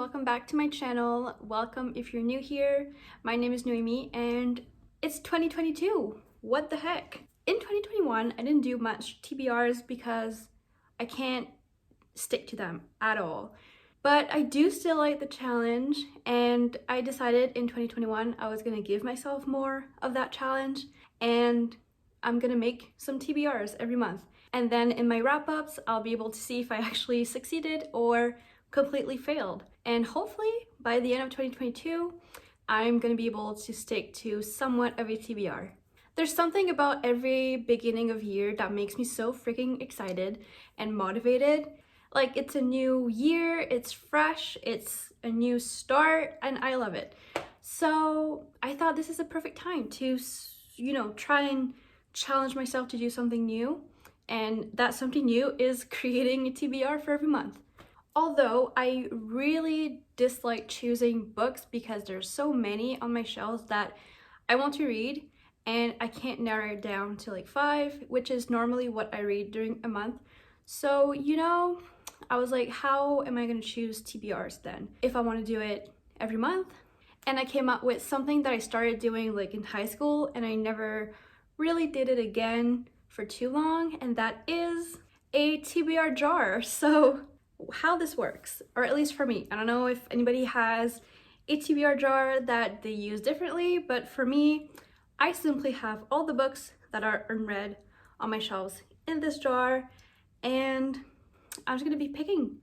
welcome back to my channel. Welcome if you're new here. My name is Noemi and it's 2022. What the heck? In 2021, I didn't do much TBRs because I can't stick to them at all. But I do still like the challenge, and I decided in 2021 I was gonna give myself more of that challenge, and I'm gonna make some TBRs every month. And then in my wrap-ups, I'll be able to see if I actually succeeded or completely failed. And hopefully by the end of 2022, I'm gonna be able to stick to somewhat of a TBR. There's something about every beginning of year that makes me so freaking excited and motivated. Like, it's a new year, it's fresh, it's a new start, and I love it. So I thought this is a perfect time to, try and challenge myself to do something new. And that something new is creating a TBR for every month. Although I really dislike choosing books because there's so many on my shelves that I want to read, and I can't narrow it down to like 5, which is normally what I read during a month. So, I was like, how am I going to choose TBRs then if I want to do it every month? And I came up with something that I started doing like in high school, and I never really did it again for too long, and that is a TBR jar. So how this works, or at least for me, I don't know if anybody has a TBR jar that they use differently, but for me, I simply have all the books that are unread on my shelves in this jar, and I'm just gonna be picking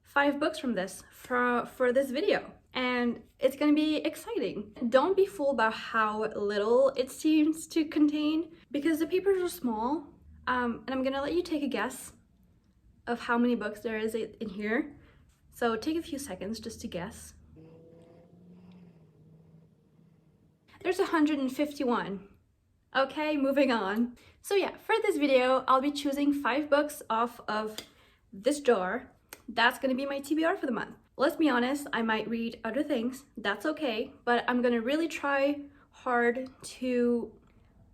5 books from this for this video, and it's gonna be exciting. Don't be fooled by how little it seems to contain because the papers are small, and I'm gonna let you take a guess of how many books there is in here. So take a few seconds just to guess. There's 151. Okay, moving on. So yeah, for this video, I'll be choosing 5 books off of this jar. That's gonna be my TBR for the month. Let's be honest, I might read other things, that's okay, but I'm gonna really try hard to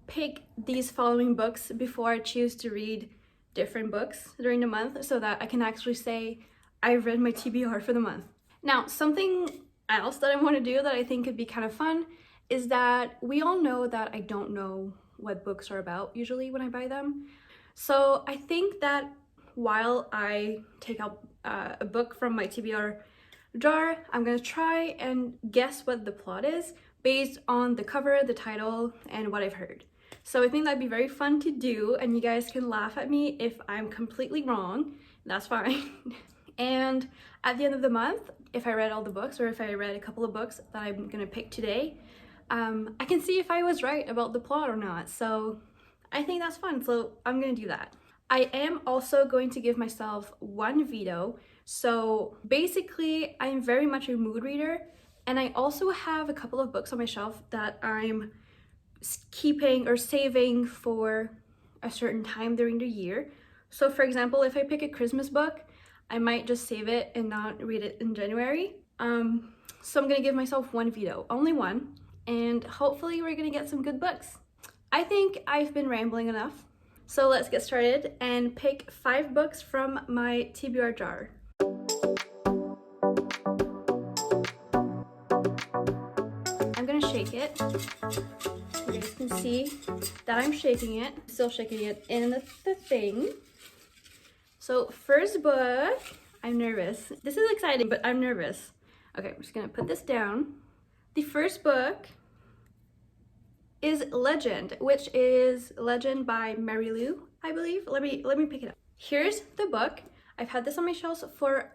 pick these following books before I choose to read different books during the month, so that I can actually say I've read my TBR for the month. Now, something else that I want to do that I think could be kind of fun is that we all know that I don't know what books are about usually when I buy them. So I think that while I take out a book from my TBR jar, I'm gonna try and guess what the plot is based on the cover, the title, and what I've heard. So I think that'd be very fun to do, and you guys can laugh at me if I'm completely wrong. That's fine. And at the end of the month, if I read all the books, or if I read a couple of books that I'm gonna pick today, I can see if I was right about the plot or not. So I think that's fun, so I'm gonna do that. I am also going to give myself 1 veto. So basically, I'm very much a mood reader, and I also have a couple of books on my shelf that I'm keeping or saving for a certain time during the year. So for example, if I pick a Christmas book, I might just save it and not read it in January. So I'm gonna give myself 1 veto, only 1, and hopefully we're gonna get some good books. I think I've been rambling enough, so let's get started and pick 5 books from my TBR jar. I'm gonna shake it. You guys can see that I'm shaking it, still shaking it in the thing. So first book, I'm nervous. This is exciting, but I'm nervous. Okay, I'm just gonna put this down. The first book is Legend, which is Legend by Mary Lou, I believe. Let me pick it up. Here's the book. I've had this on my shelves for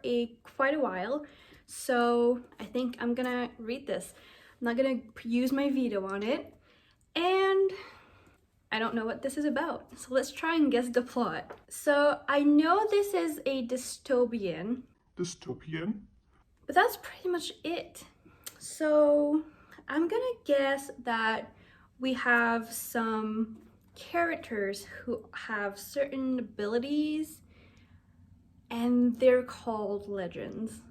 quite a while, so I think I'm gonna read this. I'm not gonna use my veto on it. And I don't know what this is about, so let's try and guess the plot. So I know this is a dystopian, but that's pretty much it. So I'm gonna guess that we have some characters who have certain abilities, and they're called legends.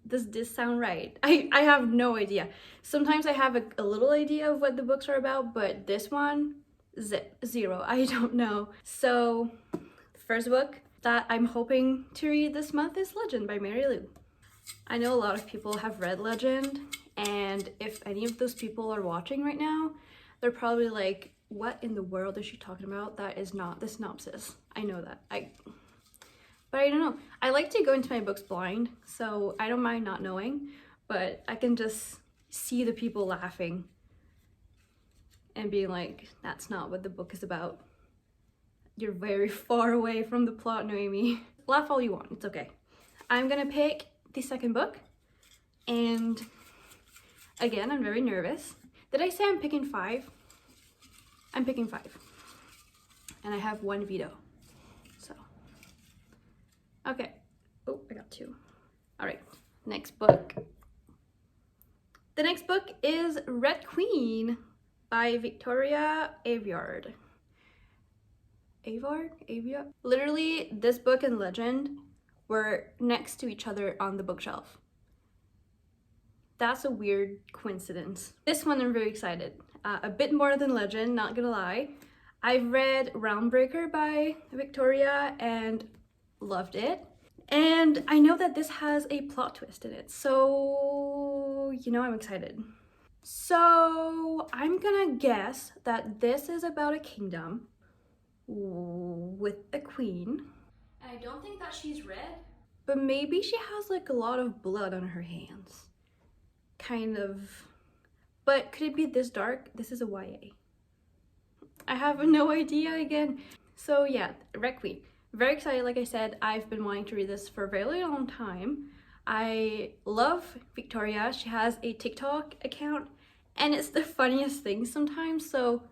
Does this sound right? I have no idea. Sometimes I have a little idea of what the books are about, but this one, zero. I don't know. So the first book that I'm hoping to read this month is Legend by Mary Lou. I know a lot of people have read Legend, and if any of those people are watching right now, they're probably like, what in the world is she talking about? That is not the synopsis. I know that. But I don't know. I like to go into my books blind, so I don't mind not knowing, but I can just see the people laughing and being like, that's not what the book is about. You're very far away from the plot, Noemi. Laugh all you want, it's okay. I'm gonna pick the second book, and again, I'm very nervous. Did I say I'm picking 5? I'm picking 5. And I have 1 veto. So, okay. Oh, I got 2. All right, next book. The next book is Red Queen by Victoria Aveyard. Aveyard? Literally, this book and Legend were next to each other on the bookshelf. That's a weird coincidence. This one I'm very excited. A bit more than Legend, not gonna lie. I've read Realmbreaker by Victoria and loved it. And I know that this has a plot twist in it, so you know I'm excited. So I'm gonna guess that this is about a kingdom with a queen. And I don't think that she's red, but maybe she has like a lot of blood on her hands. Kind of. But could it be this dark? This is a YA. I have no idea again. So yeah, Red Queen. Very excited, like I said. I've been wanting to read this for a very long time. I love Victoria. She has a TikTok account and it's the funniest thing sometimes. So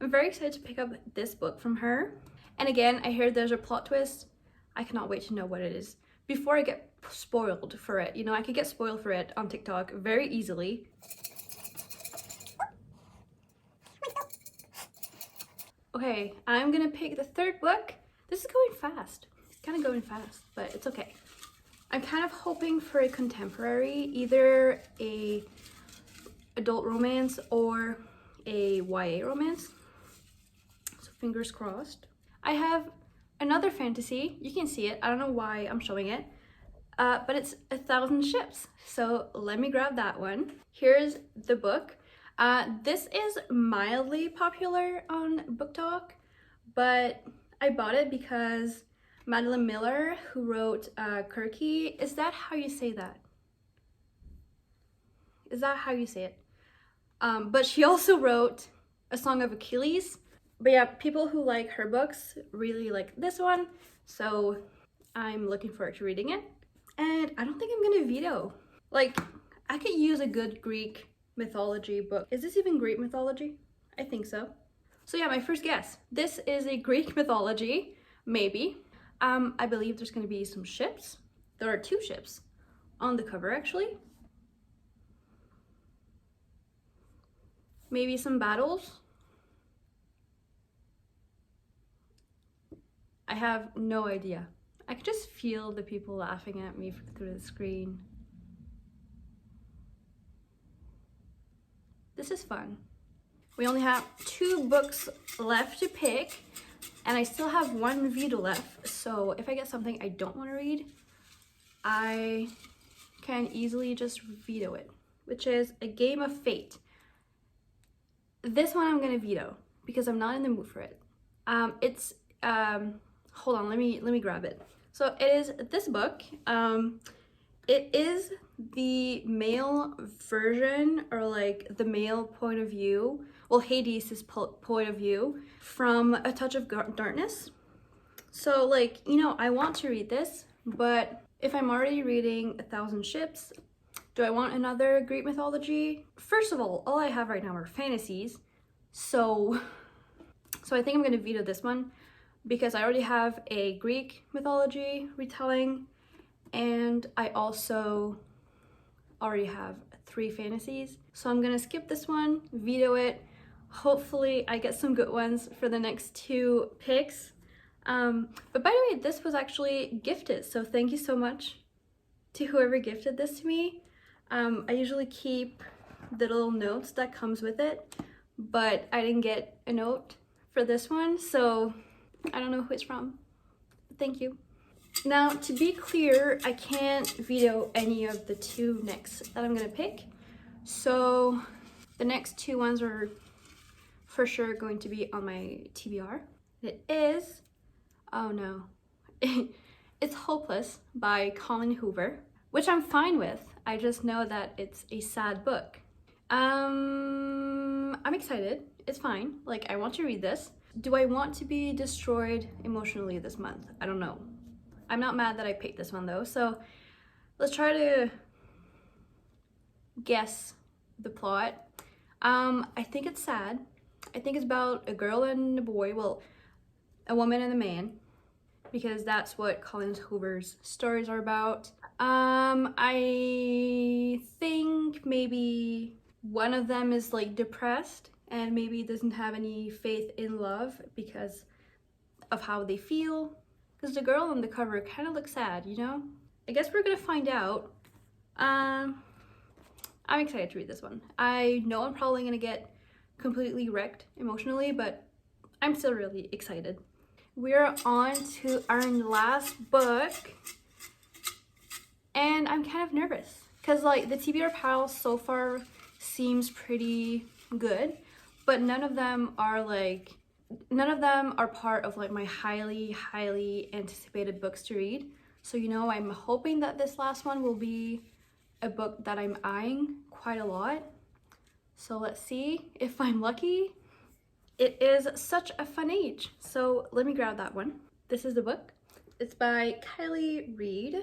I'm very excited to pick up this book from her. And again, I heard there's a plot twist. I cannot wait to know what it is before I get spoiled for it. You know, I could get spoiled for it on TikTok very easily. Okay, I'm gonna pick the third book. This is going fast. It's kind of going fast, but it's okay. I'm kind of hoping for a contemporary, either a adult romance or a YA romance. So fingers crossed. I have another fantasy. You can see it. I don't know why I'm showing it, but it's 1,000 Ships. So let me grab that one. Here's the book. This is mildly popular on BookTok, but I bought it because Madeline Miller, who wrote Kirky, is that how you say that? Is that how you say it? But she also wrote A Song of Achilles. But yeah, people who like her books really like this one, so I'm looking forward to reading it. And I don't think I'm gonna veto. Like, I could use a good Greek mythology book. Is this even Greek mythology? I think so. So yeah, my first guess. This is a Greek mythology, maybe. I believe there's gonna be some ships. There are 2 ships on the cover, actually. Maybe some battles. I have no idea. I could just feel the people laughing at me through the screen. This is fun. We only have 2 books left to pick, and I still have 1 veto left, so if I get something I don't want to read, I can easily just veto it, which is A Game of Fate. This one I'm gonna veto because I'm not in the mood for it. Hold on, let me grab it. So it is this book. It is the male version, or like the male point of view. Well, Hades' point of view from A Touch of Darkness. So like, you know, I want to read this, but if I'm already reading 1,000 Ships, do I want another Greek mythology? First of all I have right now are fantasies. So I think I'm gonna veto this one because I already have a Greek mythology retelling, and I also already have 3 fantasies. So I'm gonna skip this one, veto it. Hopefully I get some good ones for the next 2 picks. But by the way, this was actually gifted, so thank you so much to whoever gifted this to me. I usually keep the little notes that comes with it, but I didn't get a note for this one, so I don't know who it's from. Thank you. Now, to be clear, I can't veto any of the two next that I'm gonna pick. So the next two ones are for sure going to be on my TBR. It is, oh no, it's Hopeless by Colin Hoover, which I'm fine with. I just know that it's a sad book. I'm excited. It's fine. Like, I want to read this. Do I want to be destroyed emotionally this month? I don't know. I'm not mad that I picked this one though, so let's try to guess the plot. I think it's sad. I think it's about a girl and a boy, well, a woman and a man, because that's what Colin Hoover's stories are about. I think maybe one of them is like depressed and maybe doesn't have any faith in love because of how they feel. Because the girl on the cover kind of looks sad, you know? I guess we're gonna find out. I'm excited to read this one. I know I'm probably gonna get completely wrecked emotionally, but I'm still really excited. We're on to our last book, and I'm kind of nervous because like the TBR pile so far seems pretty good, but none of them are part of like my highly anticipated books to read. So, you know, I'm hoping that this last one will be a book that I'm eyeing quite a lot. So let's see if I'm lucky. It is Such a Fun Age. So let me grab that one. This is the book. It's by Kylie Reed.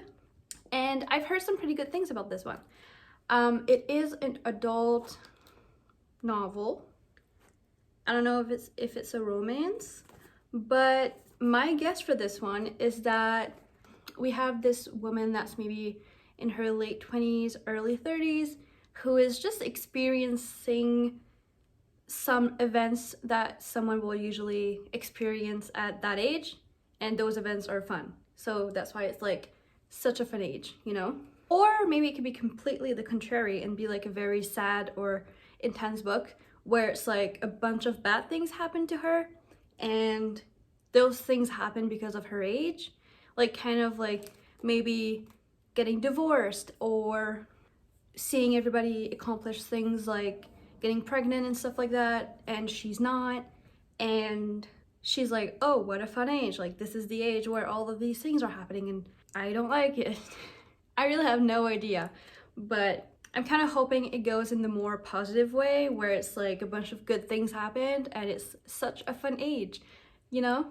And I've heard some pretty good things about this one. It is an adult novel. I don't know if it's a romance, but my guess for this one is that we have this woman that's maybe in her late 20s, early 30s, who is just experiencing some events that someone will usually experience at that age, and those events are fun. So that's why it's like such a fun age, you know? Or maybe it could be completely the contrary and be like a very sad or intense book where it's like a bunch of bad things happen to her and those things happen because of her age. Like kind of like maybe getting divorced or seeing everybody accomplish things like getting pregnant and stuff like that, and she's not, and she's like, oh, what a fun age, like this is the age where all of these things are happening and I don't like it. I really have no idea, but I'm kind of hoping it goes in the more positive way where it's like a bunch of good things happened and it's such a fun age, you know?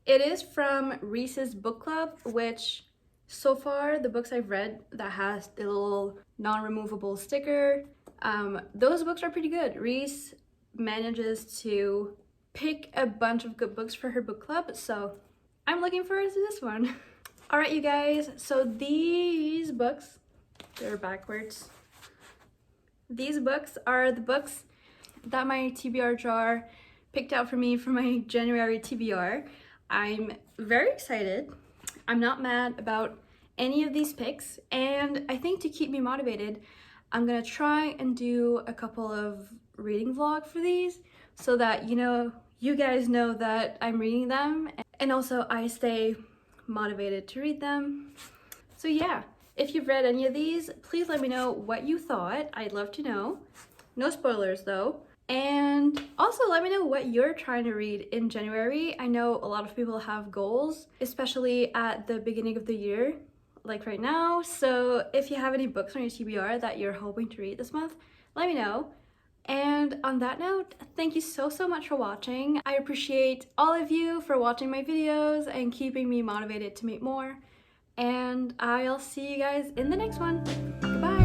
It is from Reese's Book Club, which so far the books I've read that has the little non-removable sticker, those books are pretty good. Reese manages to pick a bunch of good books for her book club, so I'm looking forward to this one. All right, you guys, so these books, they're backwards. These books are the books that my TBR jar picked out for me for my January TBR. I'm very excited. I'm not mad about any of these picks, and I think to keep me motivated, I'm gonna try and do a couple of reading vlogs for these so that, you know, you guys know that I'm reading them and also I stay motivated to read them. So yeah, if you've read any of these, please let me know what you thought. I'd love to know. No spoilers though. And also let me know what you're trying to read in January. I know a lot of people have goals, especially at the beginning of the year, like right now. So if you have any books on your TBR that you're hoping to read this month, let me know. And on that note, thank you so much for watching. I appreciate all of you for watching my videos and keeping me motivated to make more. And I'll see you guys in the next one. Goodbye.